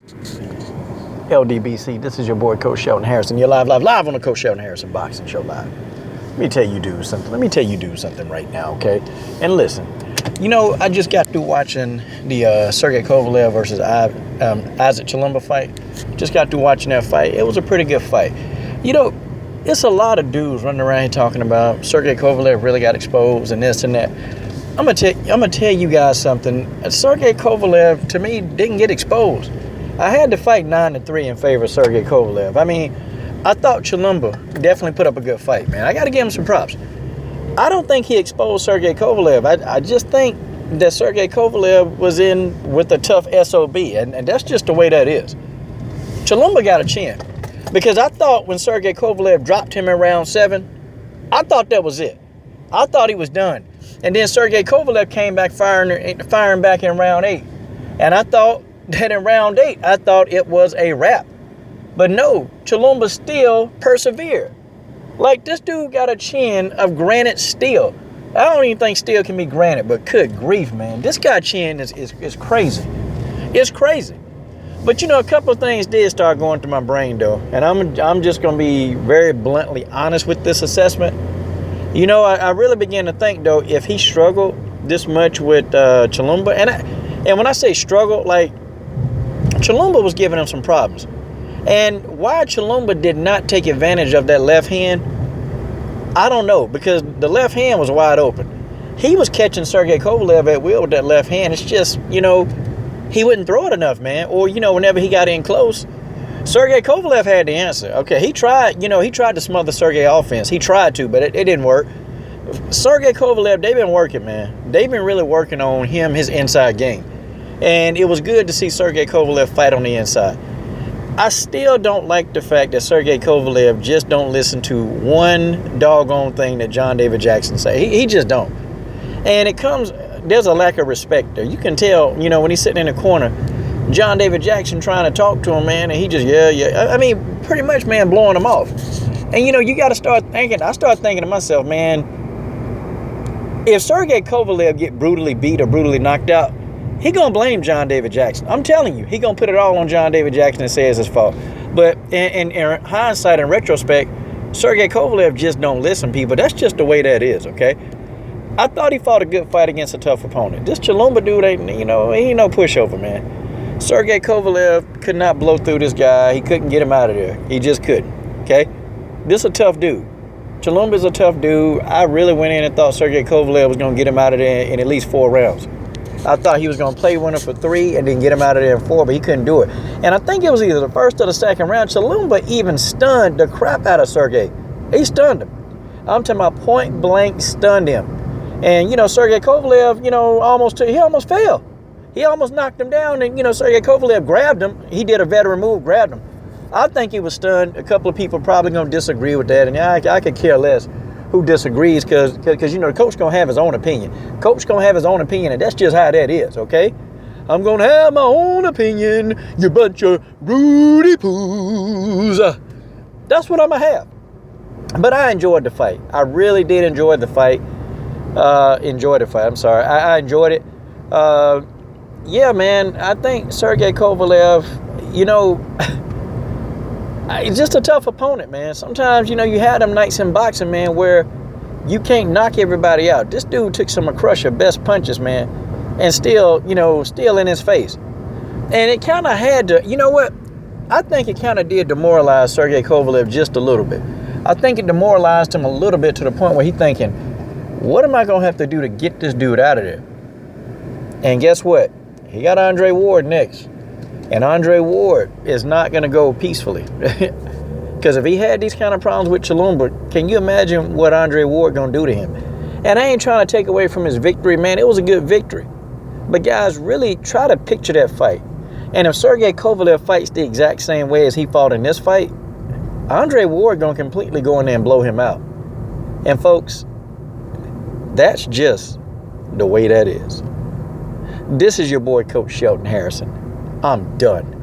LDBC, this is your boy Coach Shelton Harrison. You're live on the Coach Shelton Harrison Boxing Show live. Let me tell you something right now, okay? And listen, I just got through watching the Sergey Kovalev versus Issac Chilemba fight. Just got through watching that fight. It was a pretty good fight. It's a lot of dudes running around here talking about Sergey Kovalev really got exposed and this and that. I'm gonna tell you guys something. Sergey Kovalev, to me, didn't get exposed. I had to fight 9-3 in favor of Sergey Kovalev. I mean, I thought Chilemba definitely put up a good fight, man. I got to give him some props. I don't think he exposed Sergey Kovalev. I just think that Sergey Kovalev was in with a tough SOB, and that's just the way that is. Chilemba got a chin. Because I thought when Sergey Kovalev dropped him in round 7, I thought that was it. I thought he was done. And then Sergey Kovalev came back firing back in round 8. And I thought that in round 8, I thought it was a wrap. But no, Chilemba still persevered. Like, this dude got a chin of granite steel. I don't even think steel can be granite, but good grief, man. This guy's chin is crazy. It's crazy. But, a couple of things did start going through my brain, though. And I'm just going to be very bluntly honest with this assessment. I really began to think, though, if he struggled this much with Chilemba, and when I say struggle, like, Chilemba was giving him some problems. And why Chilemba did not take advantage of that left hand, I don't know, because the left hand was wide open. He was catching Sergey Kovalev at will with that left hand. It's just, he wouldn't throw it enough, man. Or, whenever he got in close, Sergey Kovalev had the answer. Okay, he tried to smother Sergey offense. He tried to, but it didn't work. Sergey Kovalev, they've been working, man. They've been really working on his inside game. And it was good to see Sergey Kovalev fight on the inside. I still don't like the fact that Sergey Kovalev just don't listen to one doggone thing that John David Jackson say. He just don't. And there's a lack of respect there. You can tell, when he's sitting in the corner, John David Jackson trying to talk to him, man, and he just, yeah. I mean, pretty much, man, blowing him off. And, you got to start thinking, I start thinking to myself, man, if Sergey Kovalev get brutally beat or brutally knocked out, he gonna blame John David Jackson. I'm telling you, he gonna put it all on John David Jackson and say it's his fault. But in hindsight and retrospect, Sergey Kovalev just don't listen, people. That's just the way that is, okay? I thought he fought a good fight against a tough opponent. This Chilemba dude ain't, he ain't no pushover, man. Sergey Kovalev could not blow through this guy. He couldn't get him out of there. He just couldn't, okay? This a tough dude. Chilemba's a tough dude. I really went in and thought Sergey Kovalev was gonna get him out of there in at least 4 rounds. I thought he was going to play winner for 3 and then get him out of there in 4, but he couldn't do it. And I think it was either the first or the second round. Chilemba even stunned the crap out of Sergey. He stunned him. I'm talking about point blank stunned him. And, Sergey Kovalev, he almost fell. He almost knocked him down. And, Sergey Kovalev grabbed him. He did a veteran move, grabbed him. I think he was stunned. A couple of people probably going to disagree with that. And I could care less who disagrees, because the coach going to have his own opinion. Coach going to have his own opinion, and that's just how that is, okay? I'm going to have my own opinion, you bunch of Rudy Poos. That's what I'm going to have. But I enjoyed the fight. I really did enjoy the fight. I enjoyed it. Yeah, man, I think Sergey Kovalev, he's just a tough opponent, man. Sometimes, you have them nights in boxing, man, where you can't knock everybody out. This dude took some of Crusher's best punches, man, and still in his face. And it kind of had to, I think it kind of did demoralize Sergey Kovalev just a little bit. I think it demoralized him a little bit to the point where he's thinking, what am I going to have to do to get this dude out of there? And guess what? He got Andre Ward next. And Andre Ward is not going to go peacefully. Because if he had these kind of problems with Chilemba, can you imagine what Andre Ward going to do to him? And I ain't trying to take away from his victory, man. It was a good victory. But guys, really try to picture that fight. And if Sergey Kovalev fights the exact same way as he fought in this fight, Andre Ward going to completely go in there and blow him out. And folks, that's just the way that is. This is your boy, Coach Shelton Harrison. I'm done.